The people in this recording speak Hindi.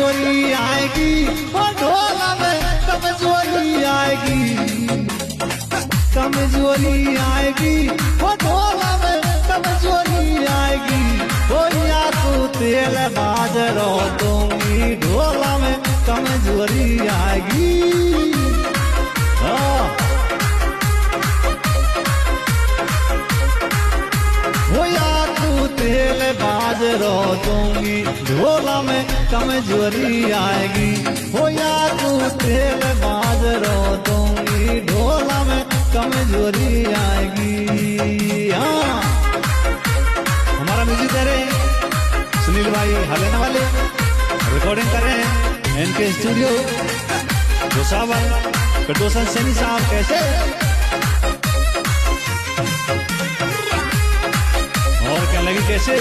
कमजोरी आएगी, वो ढोला में कमजोरी आएगी, कमजोरी आएगी, वो ढोला में कमजोरी आएगी। वो या तू तेल बाजरो दूंगी, ढोला में कमजोरी आएगी। वो या तू तेल बाजरो दूंगी, ढोला में कमजोरी आएगी। हो या तू तेल बाजरो दूंगी, ढोला में कमजोरी आएगी। हाँ, हमारा म्यूजिक दे रहे हैं सुनील भाई हलेना वाले, रिकॉर्डिंग कर रहे हैं एनके स्टूडियो भुसावल, प्रदूषण सैनी साहब। कैसे और क्या लगी कैसे?